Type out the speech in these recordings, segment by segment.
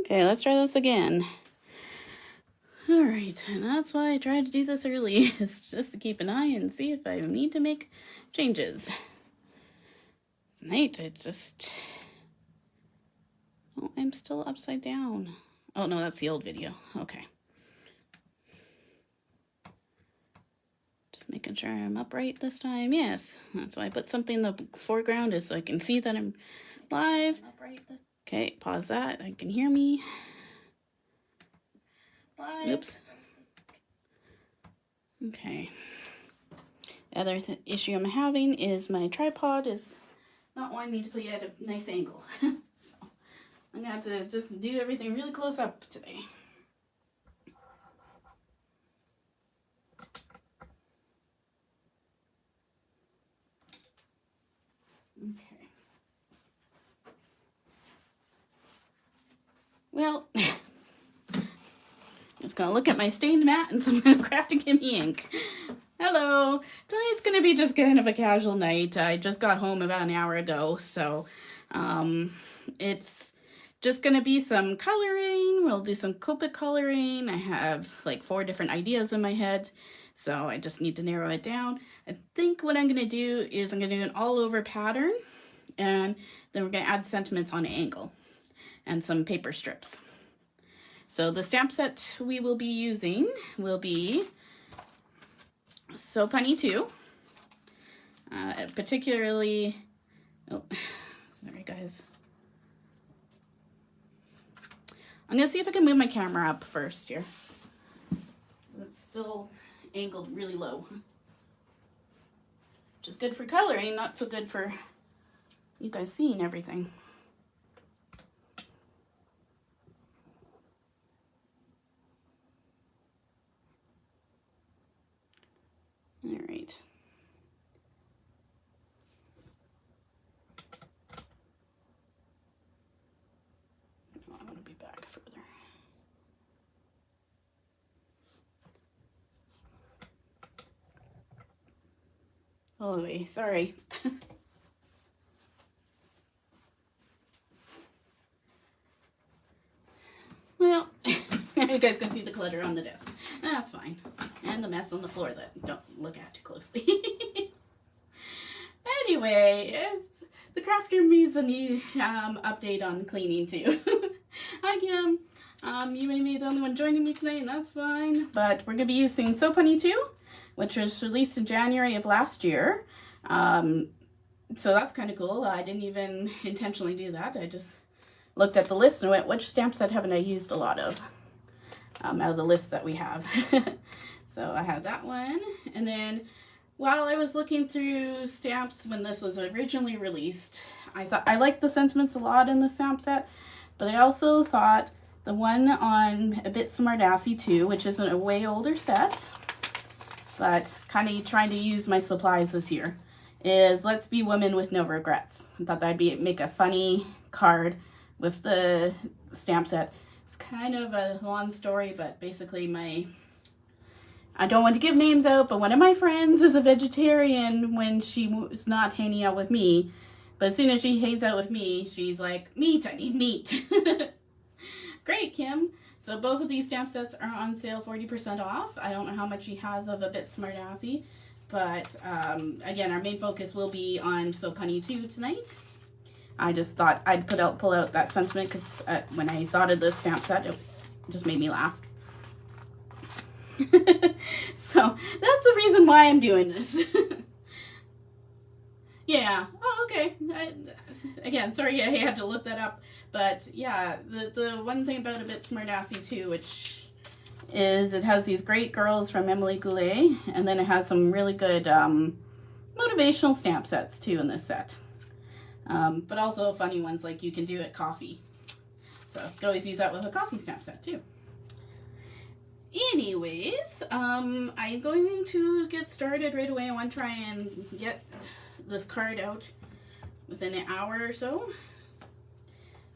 Okay, let's try this again. All right, and that's why I tried to do this early, is just to keep an eye and see if I need to make changes. Tonight, oh, I'm still upside down. Oh, no, that's the old video. Okay. Just making sure I'm upright this time. Yes, that's why I put something in the foreground, is so I can see that I'm live. Okay, pause that. I can hear me. Oops. Okay. The other issue I'm having is my tripod is not wanting me to put you at a nice angle. So I'm gonna have to just do everything really close up today. Okay. Well, just gonna look at my stained mat and some Kraftin Kimmie ink. Hello. Tonight's gonna be just kind of a casual night. I just got home about an hour ago, so it's just gonna be some coloring. We'll do some Copic coloring. I have like 4 different ideas in my head, so I just need to narrow it down. I think what I'm gonna do is I'm gonna do an all over pattern, and then we're gonna add sentiments on an angle and some paper strips. So the stamp set we will be using will be So Punny 2. Particularly, oh, sorry guys. I'm gonna see if I can move my camera up first here. It's still angled really low. Which is good for coloring, not so good for you guys seeing everything. All right. Oh, I want to be back further. Oh, wait, sorry. Well, you guys can see the clutter on the desk. That's fine. And the mess on the floor that don't look at too closely. Anyway, the Kraftin needs a new update on cleaning too. Hi Kim. You may be the only one joining me tonight, and that's fine. But we're going to be using So Punny 2, which was released in January of last year. So that's kind of cool. I didn't even intentionally do that. I just looked at the list and went, which stamp set haven't I used a lot of out of the list that we have? So I had that one. And then while I was looking through stamps when this was originally released, I thought I liked the sentiments a lot in the stamp set, but I also thought the one on A Bit Smartassy 2, which is a way older set, but kind of trying to use my supplies this year, is Let's Be Women with No Regrets. I thought that'd make a funny card with the stamp set. It's kind of a long story, but basically I don't want to give names out, but one of my friends is a vegetarian when she was not hanging out with me. But as soon as she hangs out with me, she's like, meat, I need meat. Great, Kim. So both of these stamp sets are on sale 40% off. I don't know how much she has of A Bit Smartassy, but again, our main focus will be on So Punny 2 tonight. I just thought I'd pull out that sentiment because when I thought of this stamp set, it just made me laugh. So that's the reason why I'm doing this. Yeah. Oh, okay. Again, sorry I had to look that up. But yeah, the one thing about A Bit Smartassy too, which is it has these great girls from Emily Goulet, and then it has some really good motivational stamp sets too in this set. But also funny ones like you can do at coffee. So you can always use that with a coffee stamp set too. Anyways, I'm going to get started right away. I want to try and get this card out within an hour or so.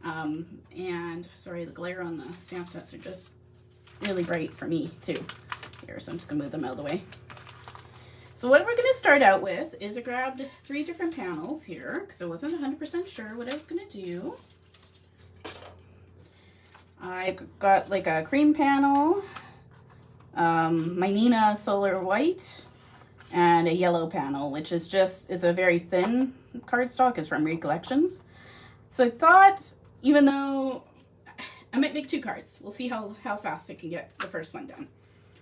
And sorry, the glare on the stamp sets are just really bright for me too. Here, so I'm just gonna move them out of the way. So what we're gonna start out with is I grabbed 3 different panels here because I wasn't 100% sure what I was gonna do. I got like a cream panel, my Nina Solar White, and a yellow panel, which is a very thin cardstock. It's from Recollections. So I thought, even though I might make 2 cards, we'll see how fast I can get the first one done.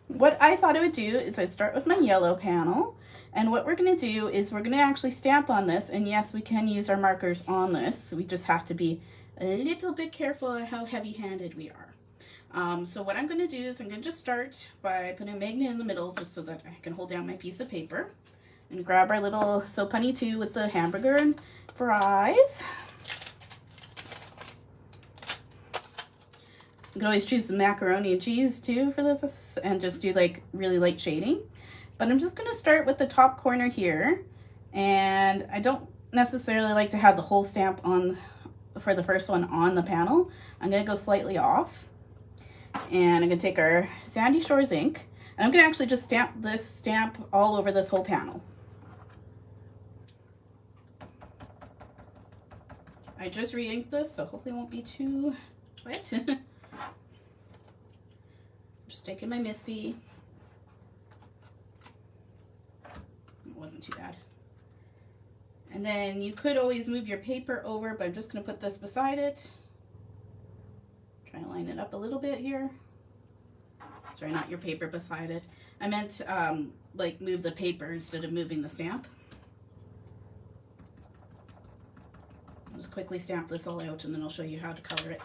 What I thought I would do is I'd start with my yellow panel, and what we're going to do is we're going to actually stamp on this, and yes, we can use our markers on this. We just have to be a little bit careful of how heavy-handed we are. So what I'm going to do is I'm going to just start by putting a magnet in the middle just so that I can hold down my piece of paper, and grab our little So Punny 2 with the hamburger and fries. You can always choose the macaroni and cheese too for this and just do like really light shading. But I'm just going to start with the top corner here, and I don't necessarily like to have the whole stamp on for the first one on the panel. I'm going to go slightly off, and I'm going to take our Sandy Shores ink, and I'm going to actually just stamp this stamp all over this whole panel. I just re-inked this, so hopefully it won't be too wet. Just taking my Misty. It wasn't too bad. And then you could always move your paper over, but I'm just going to put this beside it. Try to line it up a little bit here. Sorry, not your paper beside it. I meant like move the paper instead of moving the stamp. I'll just quickly stamp this all out, and then I'll show you how to color it.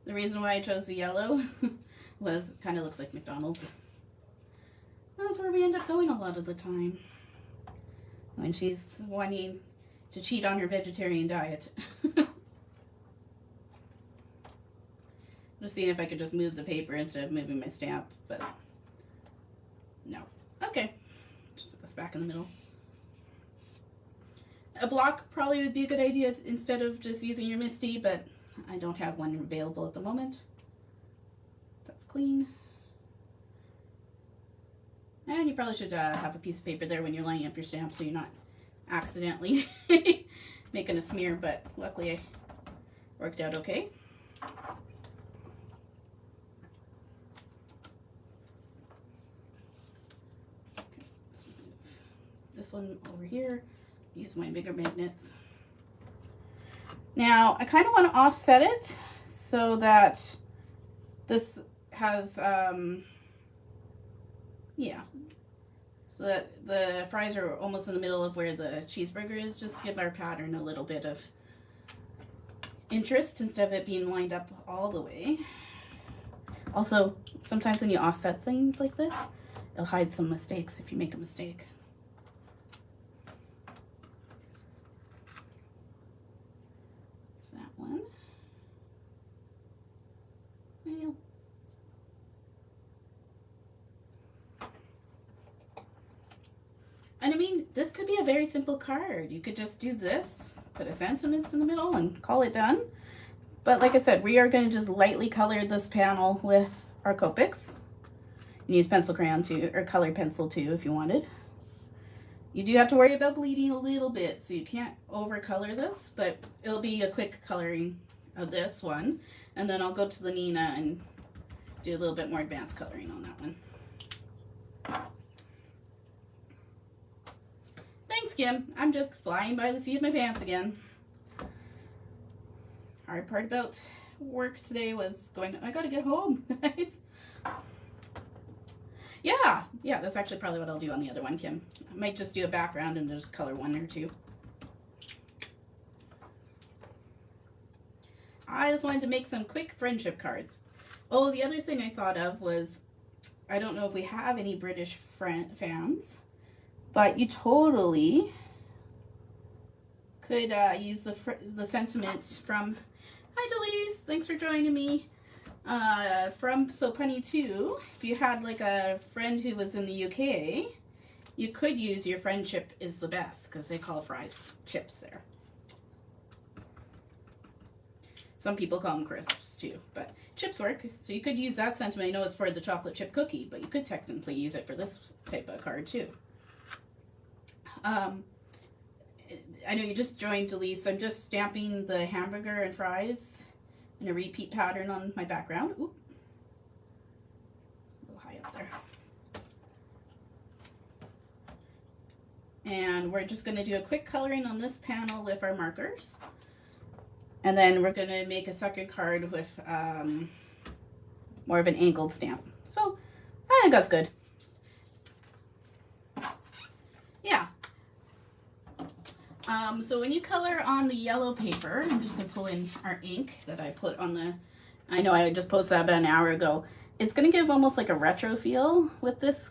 The reason why I chose the yellow was it kind of looks like McDonald's. That's where we end up going a lot of the time when she's wanting to cheat on her vegetarian diet. Just seeing if I could just move the paper instead of moving my stamp, but no. Okay, just put this back in the middle. A block probably would be a good idea instead of just using your Misty, but I don't have one available at the moment. That's clean. And you probably should have a piece of paper there when you're lining up your stamp so you're not accidentally making a smear, but luckily it worked out okay. Okay, let's move this one over here. Use my bigger magnets. Now, I kind of want to offset it so that this has, yeah, so that the fries are almost in the middle of where the cheeseburger is, just to give our pattern a little bit of interest instead of it being lined up all the way. Also, sometimes when you offset things like this, it'll hide some mistakes if you make a mistake. That one. Well. And I mean, this could be a very simple card. You could just do this, put a sentiment in the middle, and call it done. But like I said, we are going to just lightly color this panel with our Copics. You can use pencil crayon too, or colored pencil too if you wanted. You do have to worry about bleeding a little bit, so you can't overcolor this, but it'll be a quick coloring of this one. And then I'll go to the Nina and do a little bit more advanced coloring on that one. Thanks, Kim. I'm just flying by the seat of my pants again. Hard part about work today was I gotta get home, guys. Yeah, that's actually probably what I'll do on the other one, Kim. I might just do a background and just color one or two. I just wanted to make some quick friendship cards. Oh, the other thing I thought of was, I don't know if we have any British fans, but you totally could use the sentiment from, hi Delise, thanks for joining me. From So Punny 2, if you had like a friend who was in the UK, you could use your friendship is the best, because they call fries chips there. Some people call them crisps too, but chips work. So you could use that sentiment. I know it's for the chocolate chip cookie, but you could technically use it for this type of card too. I know you just joined, Delise. I'm just stamping the hamburger and fries in a repeat pattern on my background. Oop. A little high up there. And we're just going to do a quick coloring on this panel with our markers. And then we're going to make a second card with more of an angled stamp. So I think that's good. Yeah. So when you color on the yellow paper, I'm just going to pull in our ink that I put on the, I know I just posted that about an hour ago. It's going to give almost like a retro feel with this,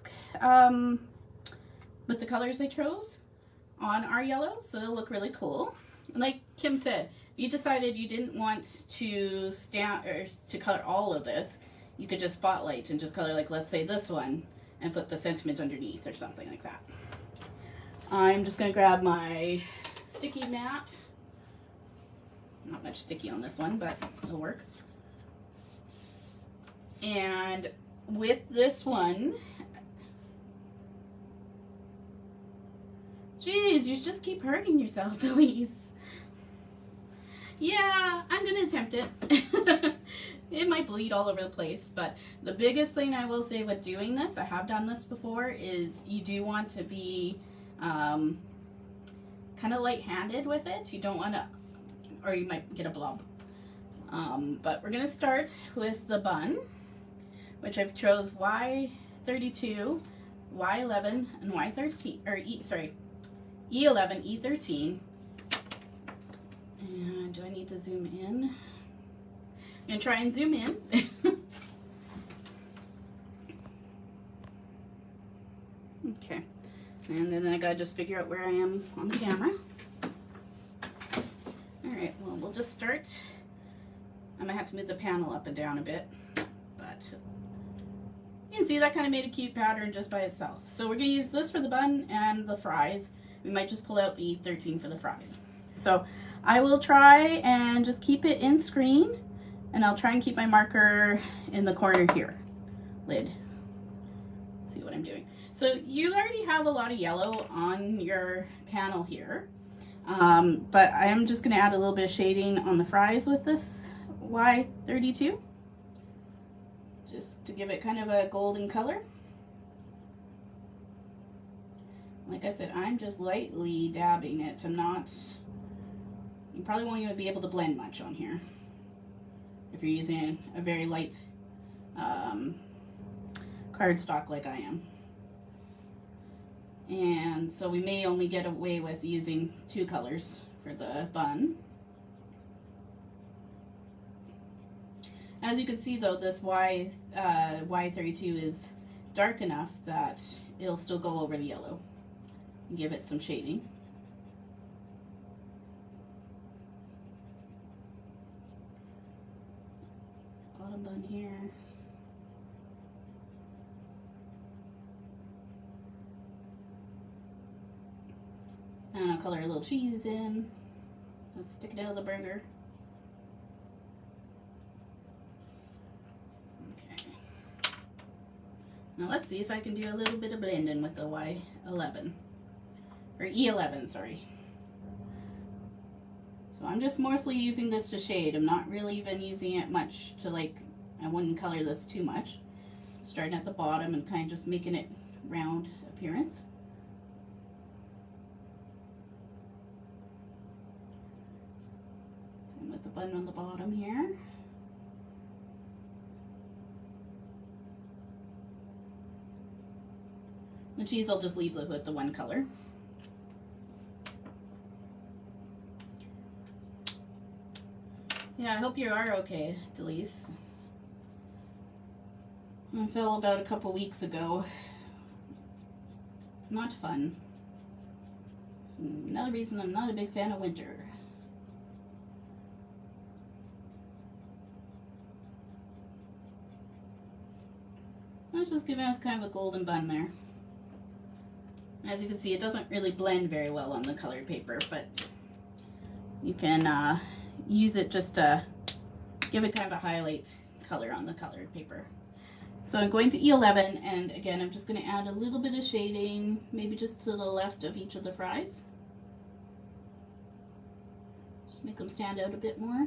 with the colors I chose on our yellow. So it'll look really cool. And like Kim said, if you decided you didn't want to stamp or to color all of this, you could just spotlight and just color, like, let's say this one, and put the sentiment underneath or something like that. I'm just going to grab my sticky mat. Not much sticky on this one, but it'll work. And with this one, geez, you just keep hurting yourself, Delise. Yeah, I'm going to attempt it. It might bleed all over the place, but the biggest thing I will say with doing this, I have done this before, is you do want to be kind of light-handed with it. You don't want to, or you might get a blob. But we're going to start with the bun, which I've chose Y32, Y11, and Y13, or E11, E13. And do I need to zoom in? I'm going to try and zoom in. Okay. And then I got to just figure out where I am on the camera. Alright, well, we'll just start. I might have to move the panel up and down a bit, but you can see that kind of made a cute pattern just by itself. So we're going to use this for the bun and the fries. We might just pull out the E13 for the fries. So I will try and just keep it in screen, and I'll try and keep my marker in the corner here. Lid. Let's see what I'm doing. So you already have a lot of yellow on your panel here, but I am just going to add a little bit of shading on the fries with this Y32, just to give it kind of a golden color. Like I said, I'm just lightly dabbing it. I'm not, you probably won't even be able to blend much on here if you're using a very light cardstock like I am. And so we may only get away with using 2 colors for the bun. As you can see though, this Y32 is dark enough that it'll still go over the yellow and give it some shading. Bottom bun here. And I'll color a little cheese in. Let's stick it out of the burger. Okay. Now let's see if I can do a little bit of blending with the Y11. Or E11, sorry. So I'm just mostly using this to shade. I'm not really even using it much to, like, I wouldn't color this too much. Starting at the bottom and kind of just making it round appearance. Same with the bun on the bottom here. The cheese I'll just leave with the one color. Yeah, I hope you are okay, Delise. I fell about a couple weeks ago. Not fun. It's another reason I'm not a big fan of winter. That's just giving us kind of a golden bun there. As you can see, it doesn't really blend very well on the colored paper, but you can use it just to give it kind of a highlight color on the colored paper. So I'm going to E11, and again, I'm just going to add a little bit of shading, maybe just to the left of each of the fries. Just make them stand out a bit more.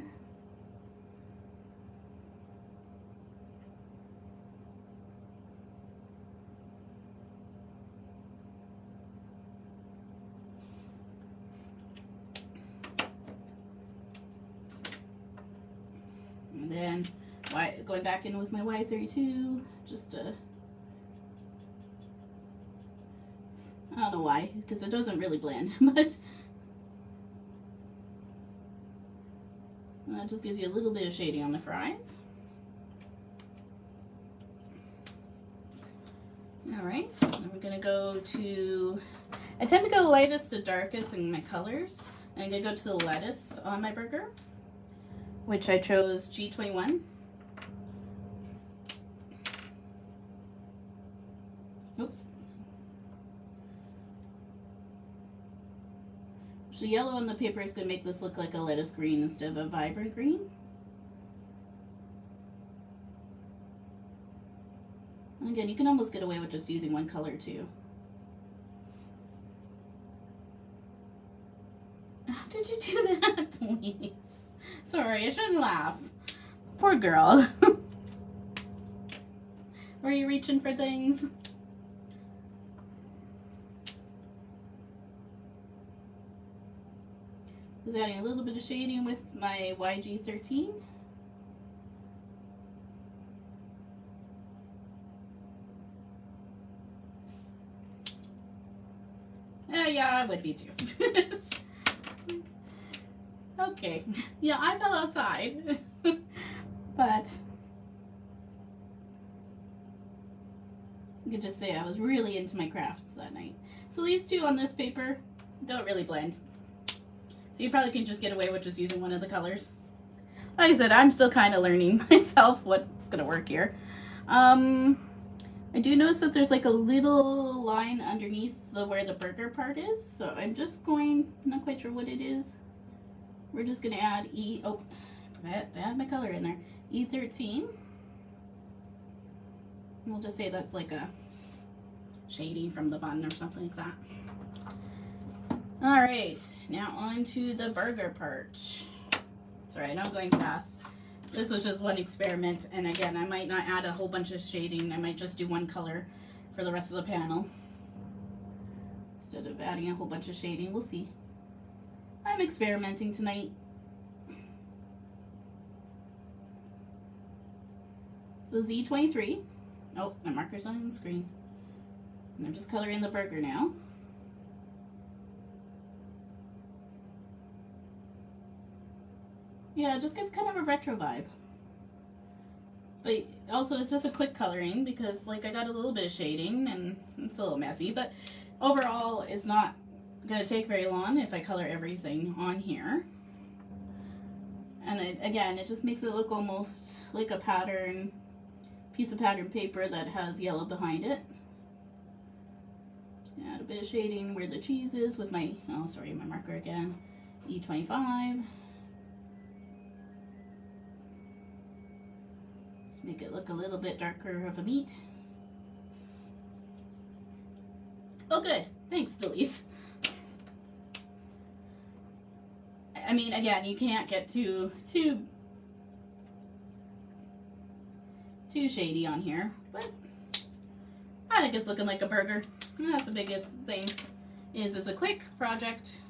And then going back in with my Y32, just I don't know why, because it doesn't really blend, but that just gives you a little bit of shading on the fries. Alright, then we're going to go to, I tend to go lightest to darkest in my colors. I'm going to go to the lettuce on my burger, which I chose G21. Oops. So yellow on the paper is going to make this look like a lettuce green instead of a vibrant green. And again, you can almost get away with just using one color too. How did you do that, Louise? Sorry, I shouldn't laugh. Poor girl. Were you reaching for things? Just adding a little bit of shading with my YG13. Yeah, I would be too. Okay. Yeah, I fell outside. But you could just say I was really into my crafts that night. So these two on this paper don't really blend. So you probably can just get away with just using one of the colors. Like I said, I'm still kind of learning myself what's going to work here. I do notice that there's like a little line underneath where the burger part is. So I'm just going, I'm not quite sure what it is. We're just going to add I forgot to add my color in there. E13. And we'll just say that's like a shading from the bun or something like that. Alright, now on to the burger part. Sorry, I know I'm going fast. This was just one experiment, and again, I might not add a whole bunch of shading. I might just do one color for the rest of the panel instead of adding a whole bunch of shading. We'll see. I'm experimenting tonight. So Z23. Oh, my marker's not on the screen. And I'm just coloring the burger now. Yeah, it just gives kind of a retro vibe. But also it's just a quick coloring because like I got a little bit of shading and it's a little messy, but overall it's not going to take very long if I color everything on here. And again, it just makes it look almost like a pattern, piece of pattern paper that has yellow behind it. Just gonna add a bit of shading where the cheese is with my, oh sorry, my marker again, E25. Make it look a little bit darker of a meat. Oh good, thanks Delise. I mean, again, you can't get too shady on here, but I think it's looking like a burger. And that's the biggest thing, is it's a quick project.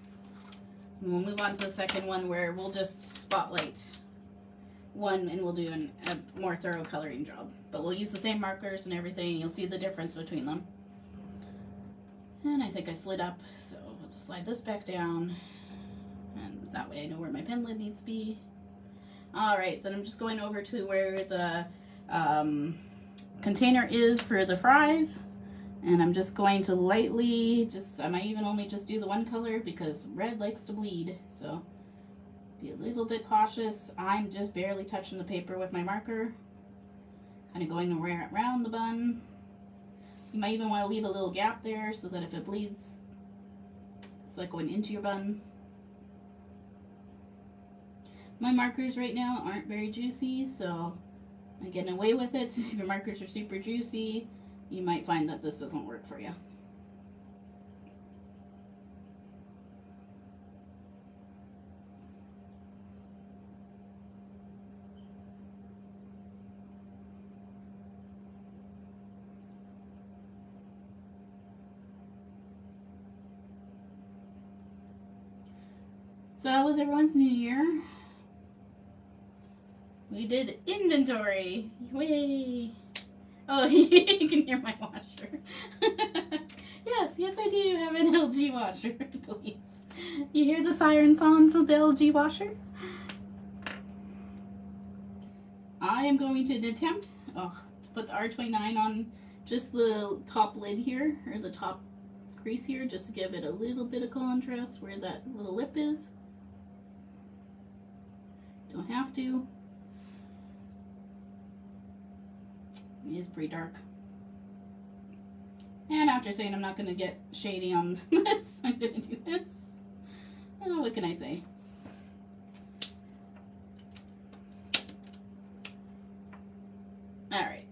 And we'll move on to the second one where we'll just spotlight one and we'll do a more thorough coloring job. But we'll use the same markers and everything. You'll see the difference between them. And I think I slid up, so we'll just slide this back down. And that way I know where my pen lid needs to be. Alright, then I'm just going over to where the container is for the fries. And I'm just going to lightly, I might even only just do the one color because red likes to bleed. So be a little bit cautious. I'm just barely touching the paper with my marker. Kind of going around the bun. You might even want to leave a little gap there so that if it bleeds, it's like going into your bun. My markers right now aren't very juicy, so I'm getting away with it. If your markers are super juicy, you might find that this doesn't work for you. So how was everyone's New Year? We did inventory. Yay! Oh, you can hear my washer. Yes, I do have an LG washer, please. You hear the siren songs of the LG washer? I am going to attempt to put the R29 on just the top lid here, or the top crease here, just to give it a little bit of contrast where that little lip is. Don't have to. It is pretty dark. And after saying I'm not going to get shady on this, I'm going to do this. Oh, what can I say? Alright.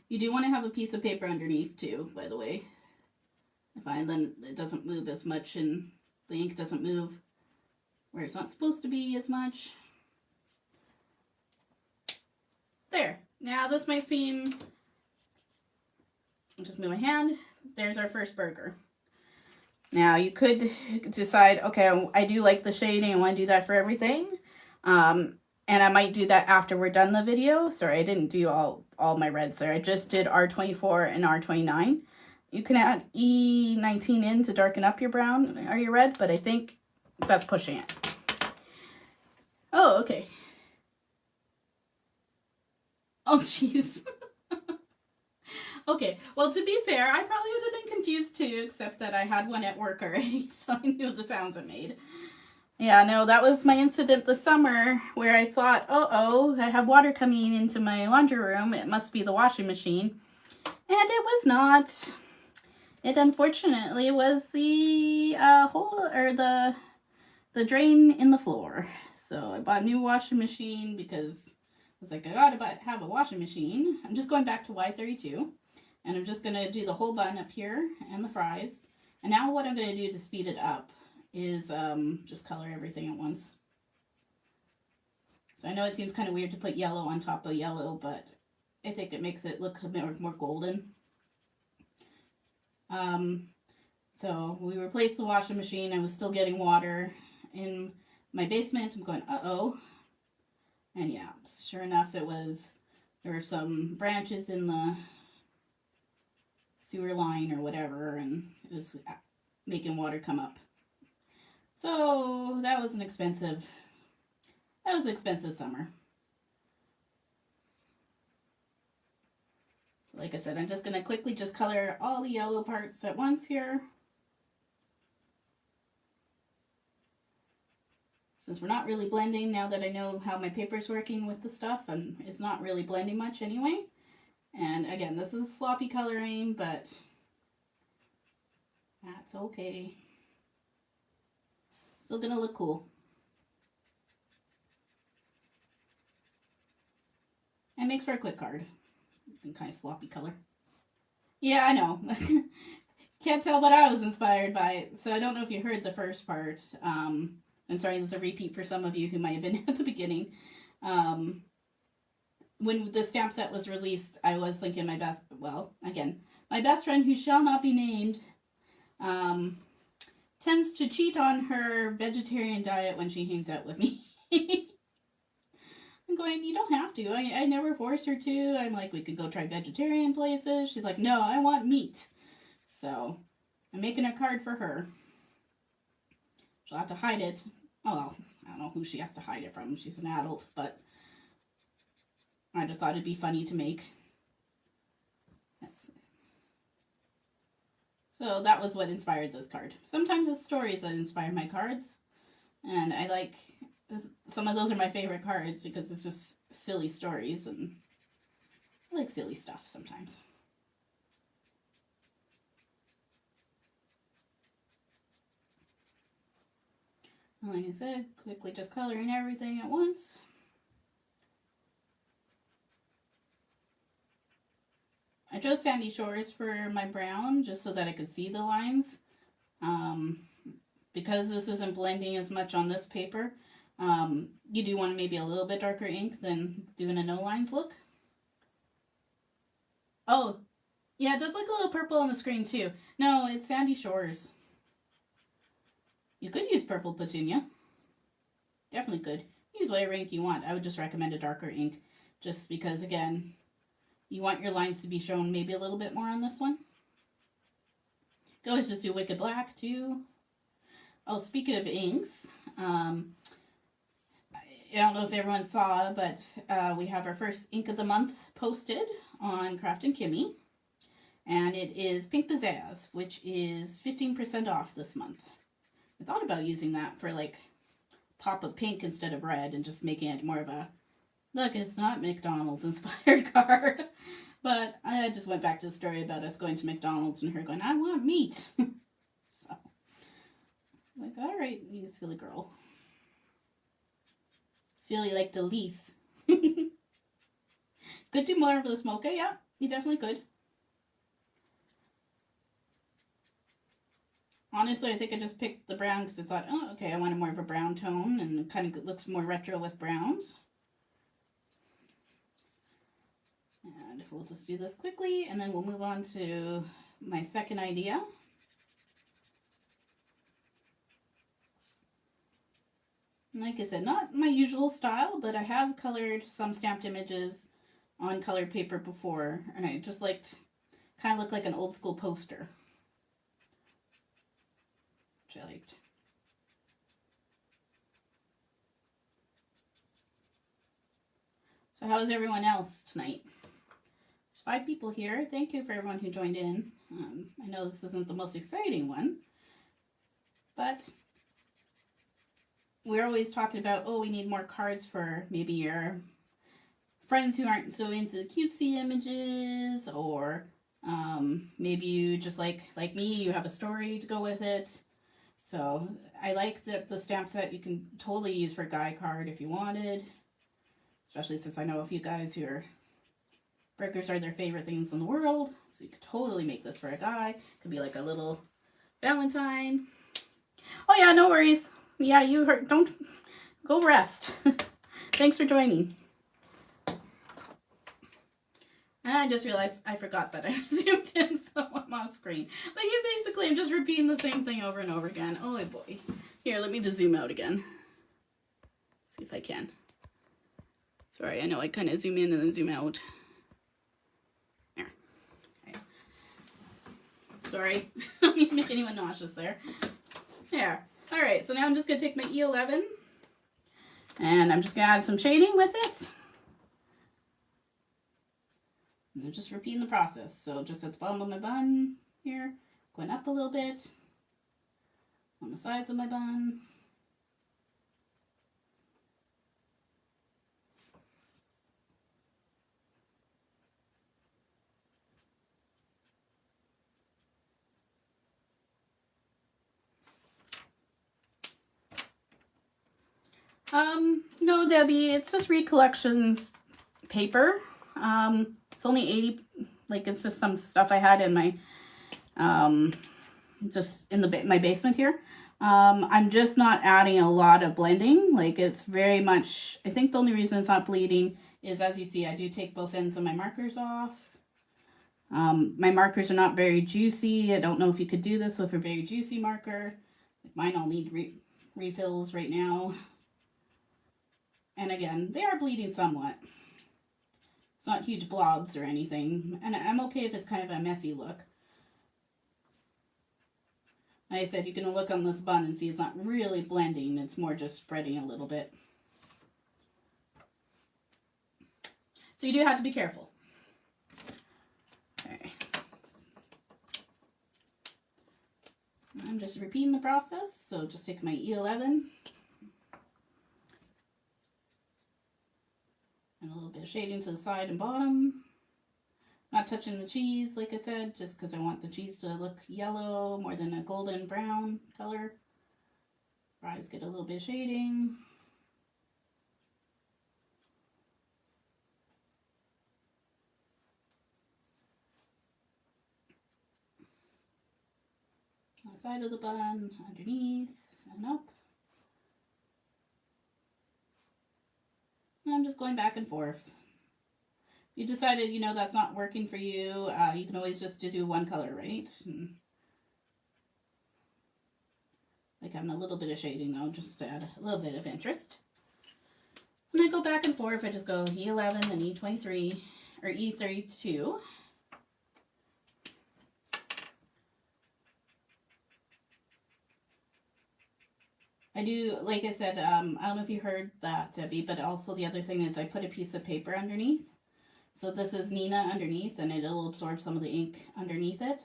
You do want to have a piece of paper underneath too, by the way. Then it doesn't move as much and the ink doesn't move where it's not supposed to be as much. There. Now this might seem, I'll just move my hand. There's our first burger. Now you could decide, okay, I do like the shading. I want to do that for everything. And I might do that after we're done the video. Sorry, I didn't do all my reds there. I just did R24 and R29. You can add E19 in to darken up your brown or your red, but I think that's pushing it. Oh, okay. Oh, jeez. Okay, well, to be fair, I probably would have been confused too, except that I had one at work already, so I knew the sounds it made. Yeah, no, that was my incident this summer where I thought, uh-oh, I have water coming into my laundry room. It must be the washing machine. And it was not. It unfortunately was the hole, or the drain in the floor. So I bought a new washing machine because I was like, I gotta have a washing machine. I'm just going back to Y32. And I'm just gonna do the whole bun up here and the fries. And now what I'm gonna do to speed it up is just color everything at once. So I know it seems kind of weird to put yellow on top of yellow, but I think it makes it look a bit more golden. So we replaced the washing machine. I was still getting water in my basement. I'm going, uh-oh. And yeah, sure enough, there were some branches in the sewer line or whatever, and it was making water come up. So that was an expensive summer. So like I said, I'm just going to quickly just color all the yellow parts at once here. Since we're not really blending, now that I know how my paper's working with the stuff, and it's not really blending much anyway. And again, this is sloppy coloring, but that's okay. Still gonna look cool. And makes for a quick card. Kind of sloppy color. Yeah, I know. Can't tell what I was inspired by. So I don't know if you heard the first part. I'm sorry, this is a repeat for some of you who might have been at the beginning. When the stamp set was released, I was thinking my best friend who shall not be named tends to cheat on her vegetarian diet when she hangs out with me. I'm going, you don't have to. I never force her to. I'm like, we could go try vegetarian places. She's like, no, I want meat. So I'm making a card for her. She'll have to hide it. Oh, well, I don't know who she has to hide it from. She's an adult, but I just thought it'd be funny to make. So that was what inspired this card. Sometimes it's stories that inspire my cards. And I like, some of those are my favorite cards because it's just silly stories, and I like silly stuff sometimes. Like I said, quickly just coloring everything at once. I chose Sandy Shores for my brown just so that I could see the lines. Because this isn't blending as much on this paper, you do want maybe a little bit darker ink than doing a no lines look. Oh, Yeah, it does look a little purple on the screen too. No, it's Sandy Shores. You could use purple petunia. Definitely could. Use whatever ink you want. I would just recommend a darker ink just because, again, you want your lines to be shown maybe a little bit more on this one. You can always just do Wicked Black too. Oh, speaking of inks, I don't know if everyone saw, but we have our first ink of the month posted on Kraftin Kimmie. And it is Pink Pizzazz, which is 15% off this month. I thought about using that for like pop of pink instead of red and just making it more of a, look, it's not McDonald's inspired card. But I just went back to the story about us going to McDonald's and her going, I want meat. So, like, all right, you silly girl. Silly like Delise. Could do more of this mocha, yeah, you definitely could. Honestly, I think I just picked the brown because I thought, oh, okay, I wanted more of a brown tone, and it kind of looks more retro with browns. And we'll just do this quickly, and then we'll move on to my second idea. Like I said, not my usual style, but I have colored some stamped images on colored paper before, and I just liked, kind of looked like an old school poster. I liked. So how is everyone else tonight? There's 5 people here. Thank you for everyone who joined in. I know this isn't the most exciting one, but we're always talking about, oh, we need more cards for maybe your friends who aren't so into the cutesy images, or maybe you just like me, you have a story to go with it. So I like that the stamp set you can totally use for a guy card if you wanted, especially since I know a few guys who are, burgers are their favorite things in the world. So you could totally make this for a guy. It could be like a little Valentine. Oh yeah, no worries. Yeah, you heard, don't, go rest. Thanks for joining. And I just realized I forgot that I zoomed in, so I'm off screen. But you basically, I'm just repeating the same thing over and over again. Oh boy. Here, let me just zoom out again. See if I can. Sorry, I know I kind of zoom in and then zoom out. There. Okay. Sorry, I don't mean to make anyone nauseous there. There. Alright, so now I'm just going to take my E11 and I'm just going to add some shading with it. And I'm just repeating the process. So just at the bottom of my bun here, going up a little bit, on the sides of my bun. No, Debbie, it's just Recollections paper. It's only 80, like it's just some stuff I had in my, just in my basement here. I'm just not adding a lot of blending. Like it's very much, I think the only reason it's not bleeding is, as you see, I do take both ends of my markers off. My markers are not very juicy. I don't know if you could do this with a very juicy marker. Mine all need refills right now. And again, they are bleeding somewhat. It's not huge blobs or anything. And I'm okay if it's kind of a messy look. Like I said, you can look on this bun and see it's not really blending. It's more just spreading a little bit. So you do have to be careful. Okay. I'm just repeating the process. So just take my E11. And a little bit of shading to the side and bottom. Not touching the cheese, like I said, just because I want the cheese to look yellow more than a golden brown color. Fries get a little bit of shading. On the side of the bun, underneath, and up. And I'm just going back and forth. you decided, you know, that's not working for you, you can always just do one color, right? Like having a little bit of shading though, just to add a little bit of interest. And I go back and forth. I just go E11 and E23 or E32. I do, like I said, I don't know if you heard that, Debbie, but also the other thing is I put a piece of paper underneath. So this is Nina underneath, and it'll absorb some of the ink underneath it.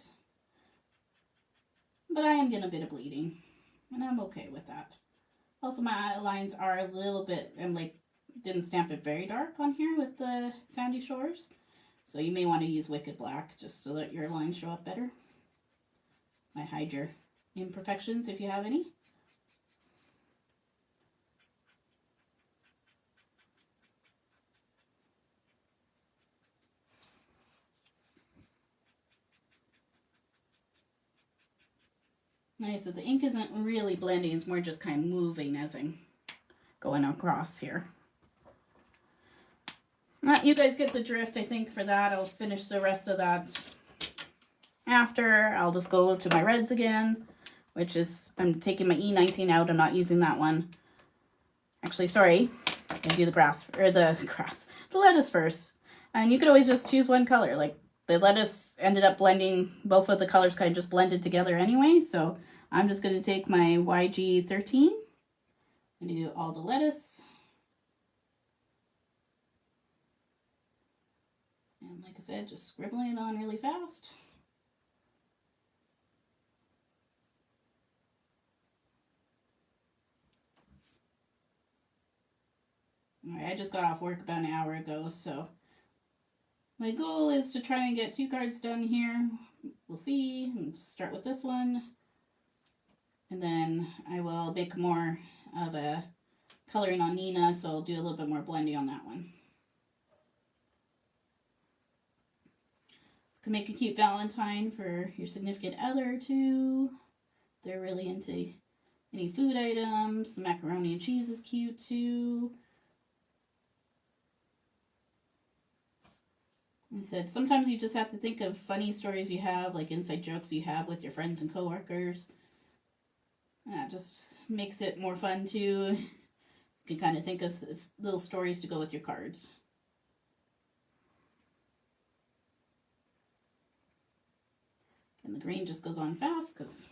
But I am getting a bit of bleeding, and I'm okay with that. Also, my lines are a little bit, I'm like, didn't stamp it very dark on here with the Sandy Shores. So you may want to use Wicked Black just so that your lines show up better. I hide your imperfections if you have any. Nice, so the ink isn't really blending, it's more just kind of moving as I'm going across here. You guys get the drift, I think, for that. I'll finish the rest of that after. I'll just go to my reds again, which is, I'm taking my E19 out. I'm not using that one. Actually, sorry. I'm going to do the lettuce first. And you could always just choose one color. Like, the lettuce ended up blending, both of the colors kind of just blended together anyway. So I'm just going to take my YG13 and do all the lettuce. And like I said, just scribbling it on really fast. Alright, I just got off work about an hour ago, so my goal is to try and get 2 cards done here. We'll see. I'll start with this one. And then I will make more of a coloring on Nina, so I'll do a little bit more blending on that one. This can make a cute Valentine for your significant other too. They're really into any food items. The macaroni and cheese is cute too. I said, sometimes you just have to think of funny stories you have, like inside jokes you have with your friends and coworkers. That just makes it more fun too. You can kind of think of little stories to go with your cards. And the green just goes on fast because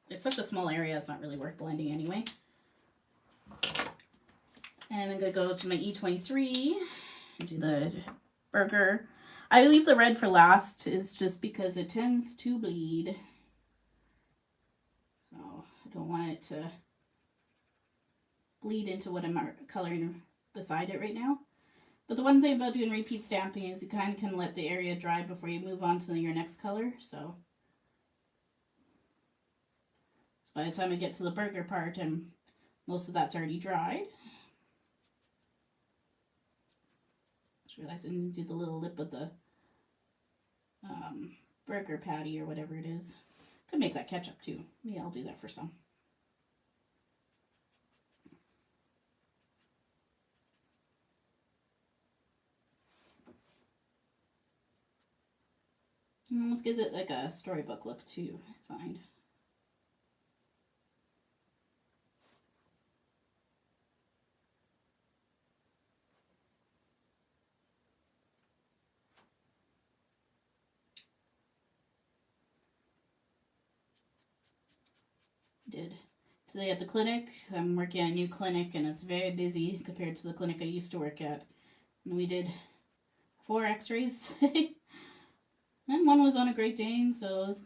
there's such a small area, it's not really worth blending anyway. And I'm going to go to my E23 and do the burger. I leave the red for last, is just because it tends to bleed. So I don't want it to bleed into what I'm coloring beside it right now. But the one thing about doing repeat stamping is you kind of can let the area dry before you move on to your next color. So by the time I get to the burger part, and most of that's already dried. Just realized I didn't do the little lip of the burger patty or whatever it is. Could make that ketchup too. Yeah, I'll do that for some. It almost gives it like a storybook look too, I find. Today at the clinic, I'm working at a new clinic and it's very busy compared to the clinic I used to work at. And we did 4 x-rays today. And one was on a Great Dane, so it was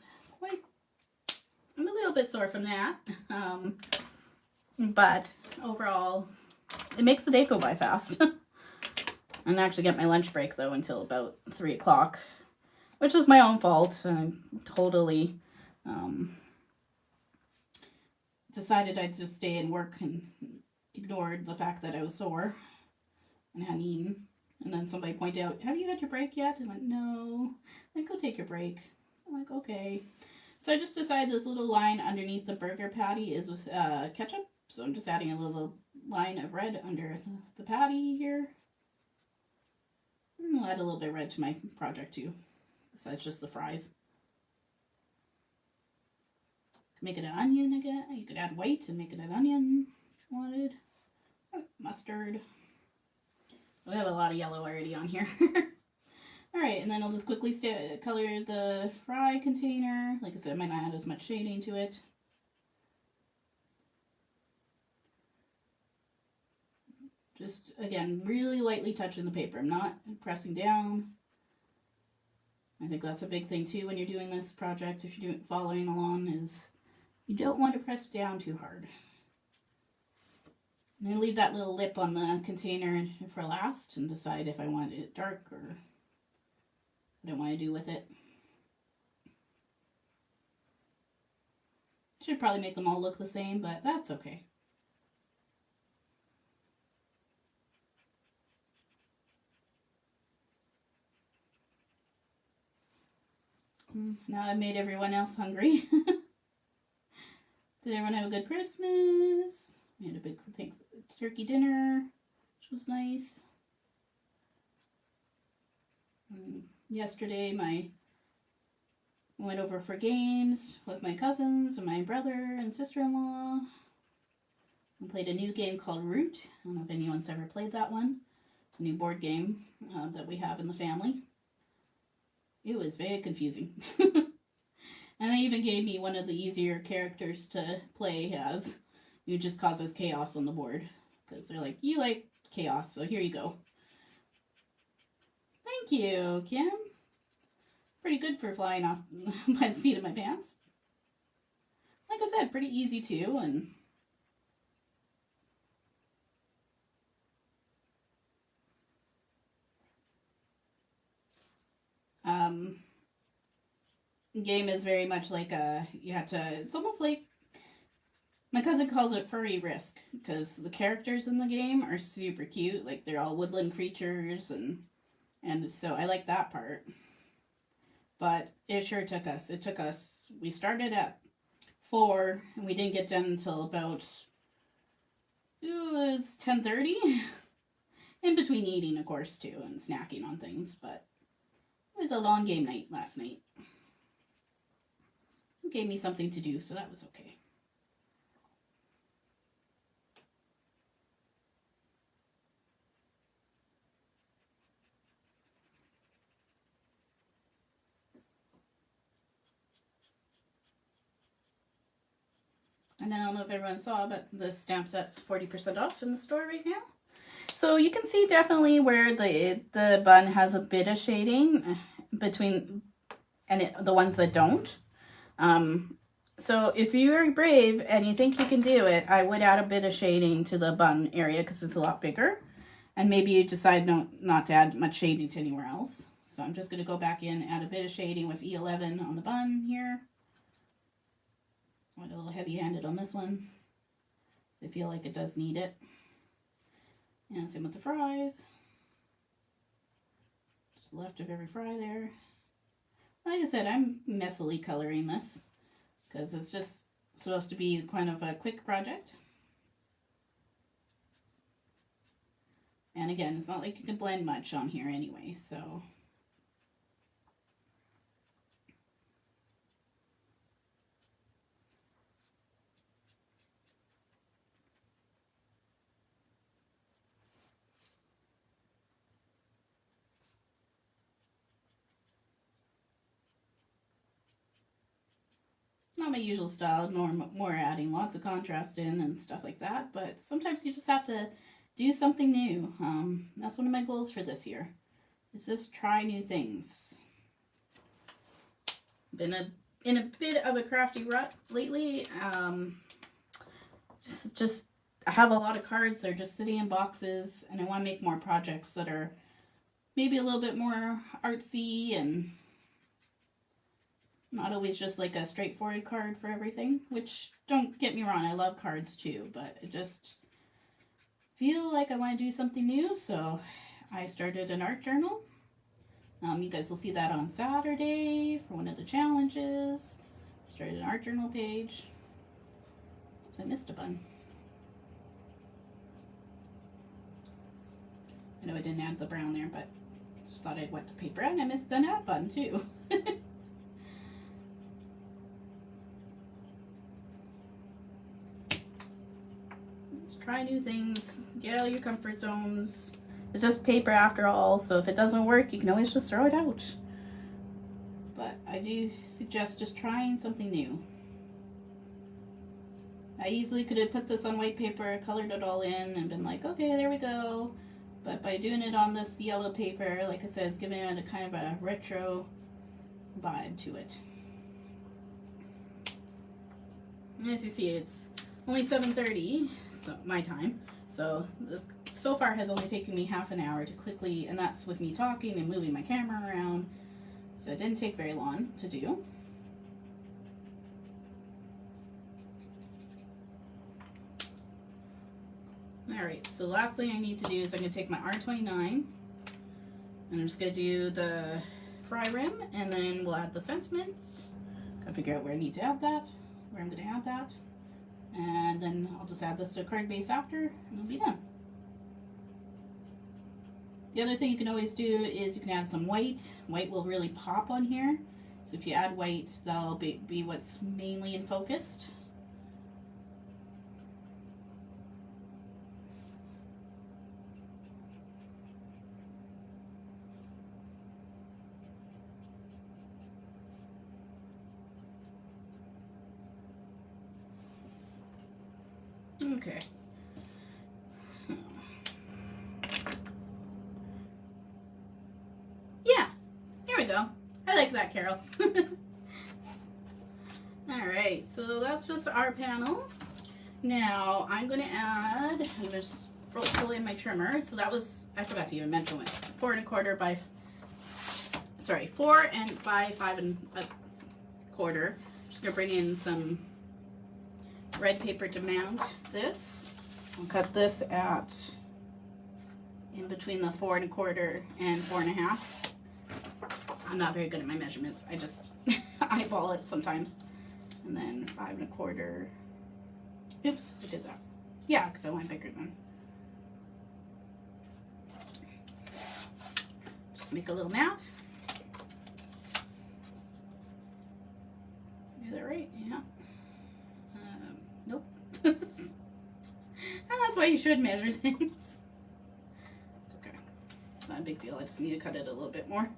I'm a little bit sore from that. But overall, it makes the day go by fast. I didn't actually get my lunch break though until about 3 o'clock, which was my own fault. I totally decided I'd just stay and work and ignored the fact that I was sore and hadn't eaten. And then somebody pointed out, have you had your break yet? I went, no. Like, go take your break. I'm like, okay. So I just decided this little line underneath the burger patty is with ketchup. So I'm just adding a little line of red under the patty here. I'll add a little bit of red to my project too, besides just the fries. Make it an onion again. You could add white and make it an onion if you wanted. Mustard. We have a lot of yellow already on here. Alright, and then I'll just quickly color the fry container. Like I said, I might not add as much shading to it. Just, again, really lightly touching the paper. I'm not pressing down. I think that's a big thing too when you're doing this project, if you're following along, is you don't want to press down too hard. I'm going to leave that little lip on the container for last and decide if I want it dark or what I want to do with it. Should probably make them all look the same, but that's okay. Now I've made everyone else hungry. Did everyone have a good Christmas? We had a big turkey dinner, which was nice. Yesterday, I went over for games with my cousins and my brother and sister-in-law. We played a new game called Root. I don't know if anyone's ever played that one. It's a new board game that we have in the family. It was very confusing. And they even gave me one of the easier characters to play as. It just causes chaos on the board. Because they're like, you like chaos, so here you go. Thank you, Kim. Pretty good for flying off by the seat of my pants. Like I said, pretty easy too, and game is very much like you have to, it's almost like, my cousin calls it furry risk, because the characters in the game are super cute, like they're all woodland creatures, and so I like that part. But it sure took us, we started at 4, and we didn't get done until about, it was 10:30, in between eating, of course, too, and snacking on things, but it was a long game night last night. It gave me something to do, so that was okay. And I don't know if everyone saw, but the stamp set's 40% off in the store right now. So you can see definitely where the bun has a bit of shading between the ones that don't. So if you're brave and you think you can do it, I would add a bit of shading to the bun area because it's a lot bigger. And maybe you decide not to add much shading to anywhere else. So I'm just going to go back in, add a bit of shading with E11 on the bun here. I went a little heavy-handed on this one, so I feel like it does need it. And same with the fries. Just left of every fry there. Like I said, I'm messily coloring this because it's just supposed to be kind of a quick project. And again, it's not like you can blend much on here anyway, so. Not my usual style, more adding lots of contrast in and stuff like that, but sometimes you just have to do something new. That's one of my goals for this year, is just try new things. Been in a bit of a crafty rut lately. Just I have a lot of cards that are just sitting in boxes, and I want to make more projects that are maybe a little bit more artsy and not always just like a straightforward card for everything, which, don't get me wrong, I love cards too, but I just feel like I want to do something new, so I started an art journal. You guys will see that on Saturday for one of the challenges. Started an art journal page. So I missed a bun. I know I didn't add the brown there, but Just thought I'd wet the paper, and I missed the nap button too. Just try new things, get out of your comfort zones. It's just paper after all, so if it doesn't work, you can always just throw it out. But I do suggest just trying something new. I easily could have put this on white paper, colored it all in, and been like, okay, there we go. But by doing it on this yellow paper, like I said, it's giving it a kind of a retro vibe to it. And as you see, it's only 7:30, so my time. So this so far has only taken me half an hour to quickly, and that's with me talking and moving my camera around. So it didn't take very long to do. Alright, so last thing I need to do is I'm going to take my R29 and I'm just going to do the fry rim, and then we'll add the sentiments. Gotta figure out where I need to add that, where I'm going to add that, and then I'll just add this to a card base after and it'll be done. The other thing you can always do is you can add some white. White will really pop on here, so if you add white, that'll be what's mainly in focus. Okay. So. Yeah, here we go. I like that, Carol. Alright, so that's just our panel. Now I'm going to add, I'm going to just pull in my trimmer. So that was, I forgot to even mention it, 4 1/4 by, sorry, 4 by 5 1/4. Just going to bring in some red paper to mount this. I'll cut this at in between the 4 1/4 and 4 1/2. I'm not very good at my measurements. I just eyeball it sometimes. And then 5 1/4. Oops, I did that. Yeah, because I went bigger then. Just make a little mat. Is that right? Yeah. Nope. And that's why you should measure things. It's okay. Not a big deal. I just need to cut it a little bit more.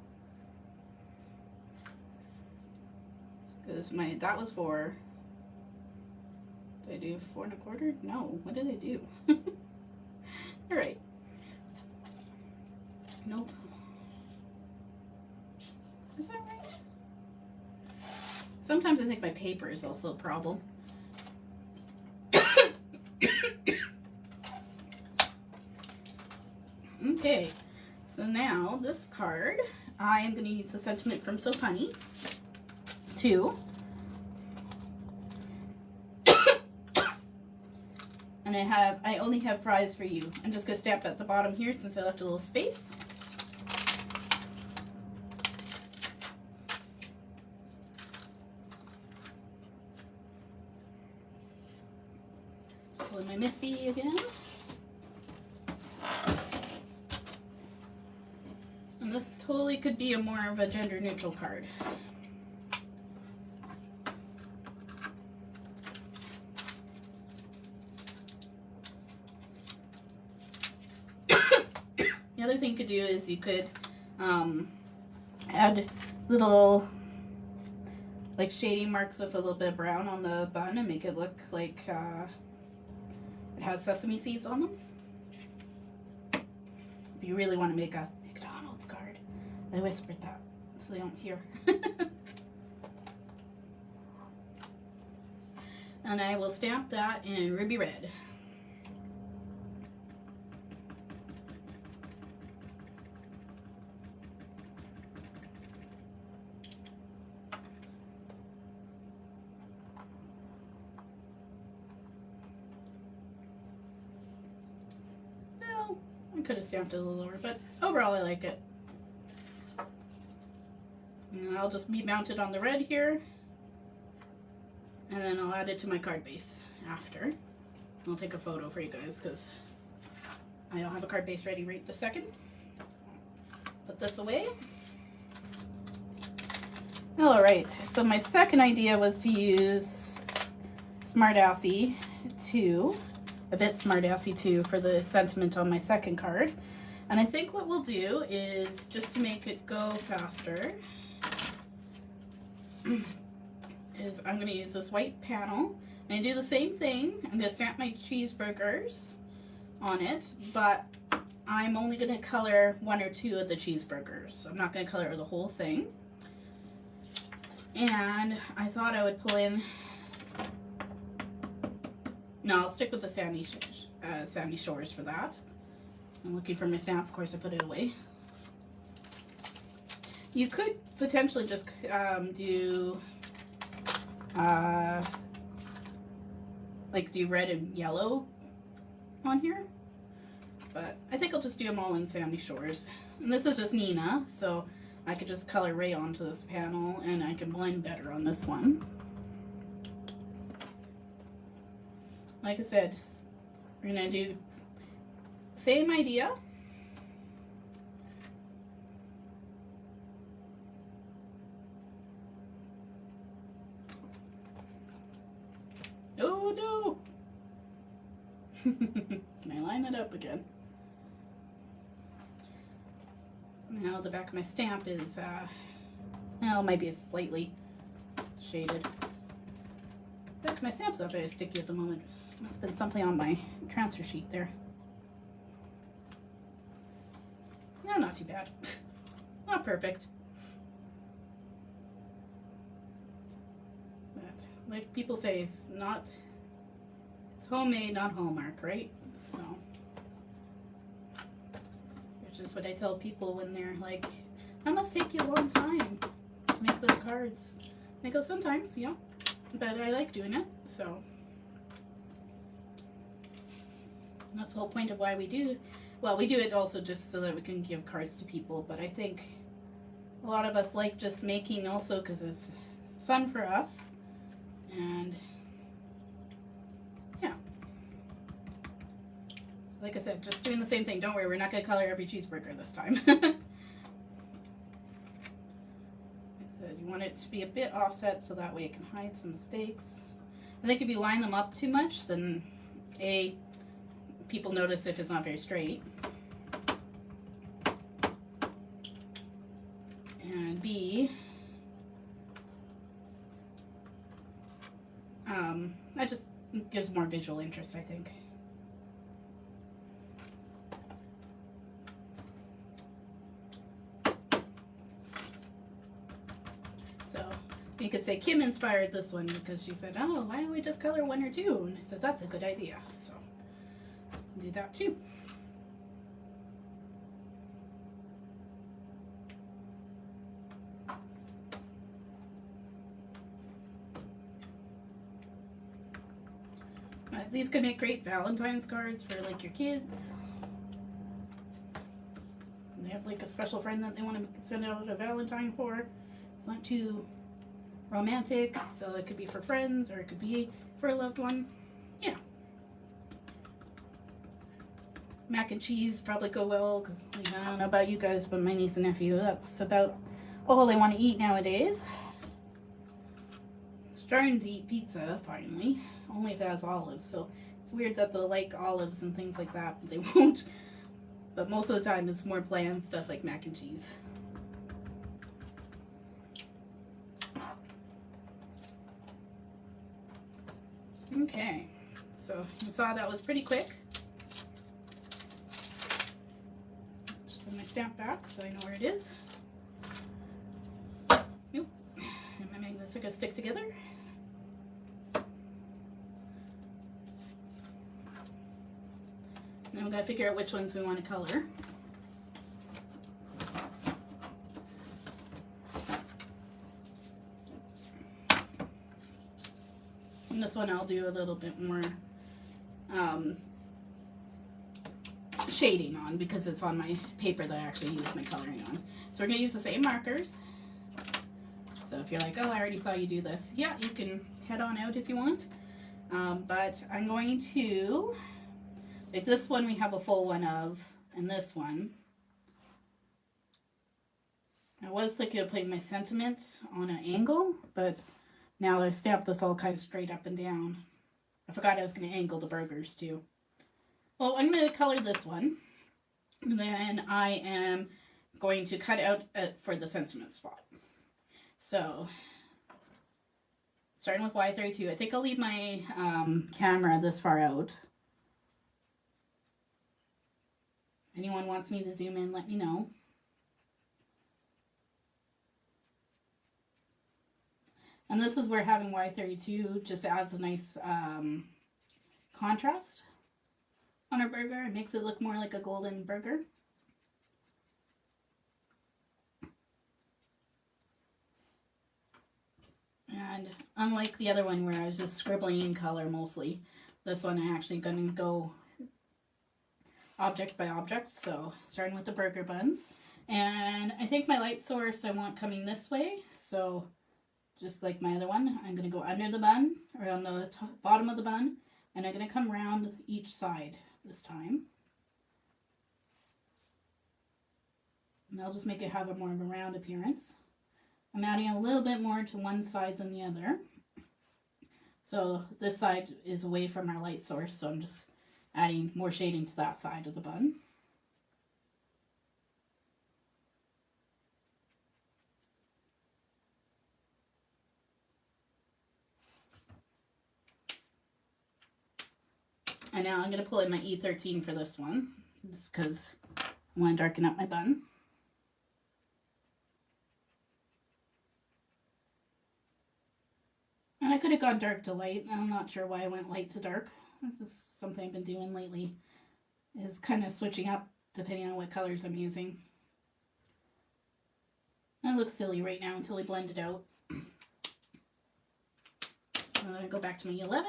Because that was 4. Did I do 4 1/4? No. What did I do? All right. Nope. Is that right? Sometimes I think my paper is also a problem. Okay, so now this card, I am going to use the sentiment from So Punny too. And I only have fries for you. I'm just going to stamp at the bottom here since I left a little space. Just pull in my Misty again. And this totally could be more of a gender neutral card. The other thing you could do is you could add little like shading marks with a little bit of brown on the bun and make it look like it has sesame seeds on them. If you really want to make a McDonald's card. I whispered that so they don't hear. And I will stamp that in ruby red. I could have stamped it a little lower, but overall I like it. And I'll just be mounted on the red here, and then I'll add it to my card base after. I'll take a photo for you guys because I don't have a card base ready right this second. So put this away. Alright, so my second idea was to use Smartassy 2, a bit Smartassy 2 for the sentiment on my second card. And I think what we'll do is, just to make it go faster, is I'm going to use this white panel. And I do the same thing. I'm going to stamp my cheeseburgers on it, but I'm only going to color 1 or 2 of the cheeseburgers. I'm not going to color the whole thing. And I thought I would pull in, no, I'll stick with the Sandy Shores for that. I'm looking for my stamp, of course I put it away. You could potentially just do red and yellow on here, but I think I'll just do them all in Sandy Shores. And this is just Nina, so I could just color right onto this panel and I can blend better on this one. Like I said, we're gonna do same idea. Oh no! Can I line that up again? Somehow the back of my stamp is, well, maybe slightly shaded. The back of my stamp's not very sticky at the moment. Must have been something on my transfer sheet there. No, not too bad. Not perfect. But like people say, it's homemade, not Hallmark, right? So, which is what I tell people when they're like, that must take you a long time to make those cards. And I go, sometimes, yeah, but I like doing it, so. And that's the whole point of why we do. Well, we do it also just so that we can give cards to people, but I think a lot of us like just making also because it's fun for us. And yeah. Like I said, just doing the same thing. Don't worry, we're not going to color every cheeseburger this time. I said you want it to be a bit offset so that way it can hide some mistakes. I think if you line them up too much, then people notice if it's not very straight. And B, that just gives more visual interest, I think. So you could say Kim inspired this one because she said, oh, why don't we just color 1 or 2? And I said, that's a good idea. So do that too. These could make great Valentine's cards for like your kids. And they have like a special friend that they want to send out a Valentine for. It's not too romantic, so it could be for friends or it could be for a loved one. Yeah. Mac and cheese probably go well because I don't know about you guys, but my niece and nephew, that's about all they want to eat nowadays. Starting to eat pizza finally, only if it has olives. So it's weird that they'll like olives and things like that, but they won't. But most of the time it's more bland stuff like mac and cheese. Okay, so you saw that was pretty quick. Just put my stamp back so I know where it is. Nope. And my magnets are gonna stick together. Now we gotta figure out which ones we want to color. And this one I'll do a little bit more shading on because it's on my paper that I actually use my coloring on. So we're gonna use the same markers. So if you're like, oh, I already saw you do this, yeah, you can head on out if you want. But I'm going to, like this one we have a full one of, and this one I was thinking of putting my sentiments on an angle, but now I stamped this all kind of straight up and down. I forgot I was going to angle the burgers too. Well, I'm going to color this one. And then I am going to cut out for the sentiment spot. So, starting with Y32. I think I'll leave my camera this far out. If anyone wants me to zoom in, let me know. And this is where having Y32 just adds a nice contrast on our burger. It makes it look more like a golden burger. And unlike the other one where I was just scribbling in color mostly, this one I'm actually going to go object by object. So starting with the burger buns. And I think my light source I want coming this way. So just like my other one, I'm going to go under the bun, or on the bottom of the bun, and I'm going to come around each side this time. And I'll just make it have a more of a round appearance. I'm adding a little bit more to one side than the other. So this side is away from our light source, so I'm just adding more shading to that side of the bun. And now I'm going to pull in my E13 for this one, just because I want to darken up my bun. And I could have gone dark to light. I'm not sure why I went light to dark. That's just something I've been doing lately, is kind of switching up depending on what colors I'm using. It looks silly right now until we blend it out. So I'm going to go back to my 11.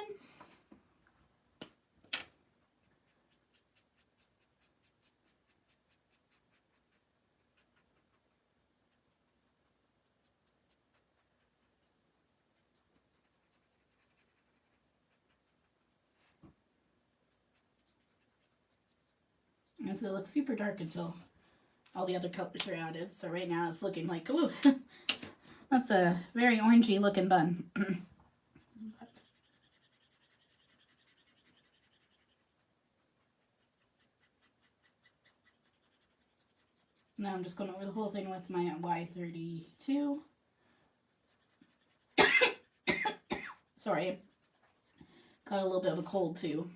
And so it looks super dark until all the other colors are added. So right now it's looking like, ooh, that's a very orangey looking bun. Now I'm just going over the whole thing with my Y32. Sorry, got a little bit of a cold too.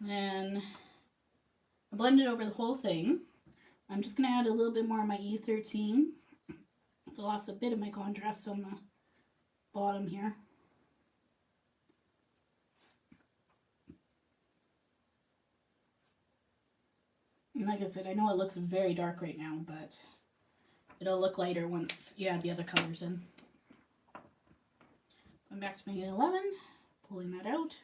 Then I blended over the whole thing. I'm just going to add a little bit more of my E13. It's lost a bit of my contrast on the bottom here. And like I said, I know it looks very dark right now, but it'll look lighter once you add the other colors in. Going back to my 11, pulling that out.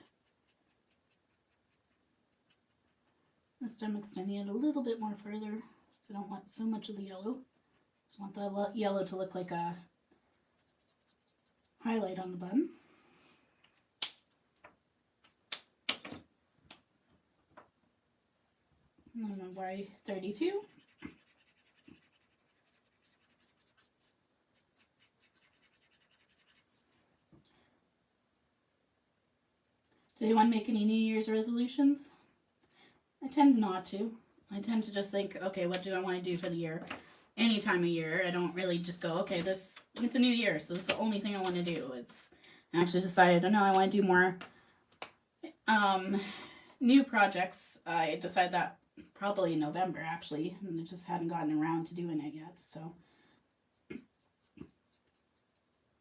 This time extending it a little bit more further, because I don't want so much of the yellow. Just want the yellow to look like a highlight on the bun. And then my Y32. Do you want to make any New Year's resolutions? I tend not to. I tend to just think, okay, what do I want to do for the year? Any time of year. I don't really just go, okay, it's a new year, so this is the only thing I want to do. I actually decided, oh no, I want to do more new projects. I decided that probably in November, actually, and I just hadn't gotten around to doing it yet, so.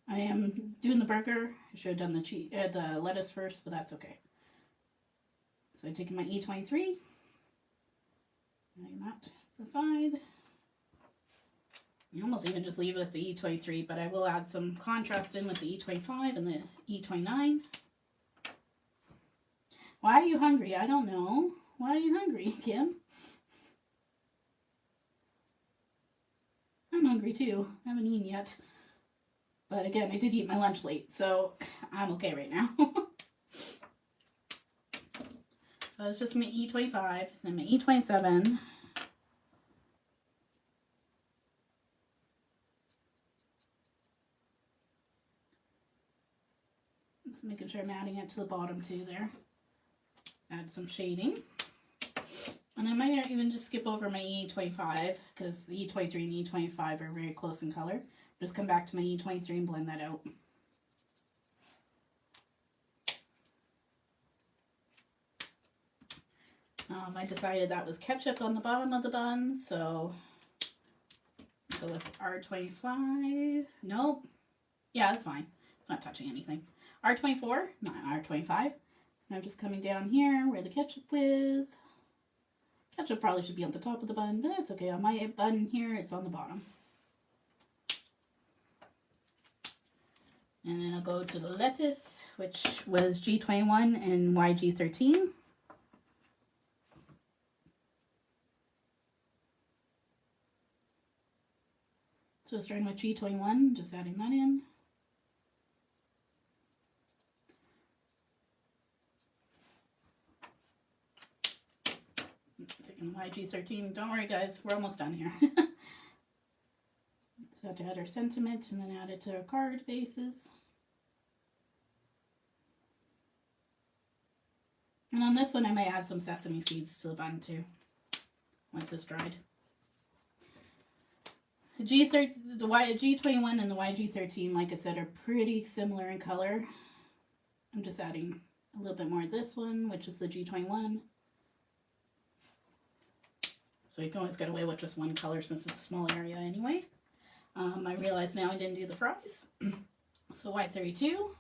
I am doing the burger. I should have done the lettuce first, but that's okay. So I'm taking my E23, laying that to the side. You almost even just leave it with the E23, but I will add some contrast in with the E25 and the E29. Why are you hungry? I don't know. Why are you hungry, Kim? I'm hungry too. I haven't eaten yet. But again, I did eat my lunch late, so I'm okay right now. So it's just my E25, then my E27. Just making sure I'm adding it to the bottom too there. Add some shading. And I might even just skip over my E25 because the E23 and E25 are very close in color. Just come back to my E23 and blend that out. I decided that was ketchup on the bottom of the bun, so go with R25. Nope. Yeah, that's fine. It's not touching anything. R24, not R25. And I'm just coming down here where the ketchup is. Ketchup probably should be on the top of the bun, but that's okay. On my bun here, it's on the bottom. And then I'll go to the lettuce, which was G21 and YG13. So starting with G21, just adding that in. Taking YG13. Don't worry guys, we're almost done here. So have to add our sentiment and then add it to our card bases. And on this one I might add some sesame seeds to the bun too, once it's dried. The G21 and the YG13, like I said, are pretty similar in color. I'm just adding a little bit more of this one, which is the G21. So you can always get away with just one color since it's a small area anyway. I realize now I didn't do the fries. So Y32.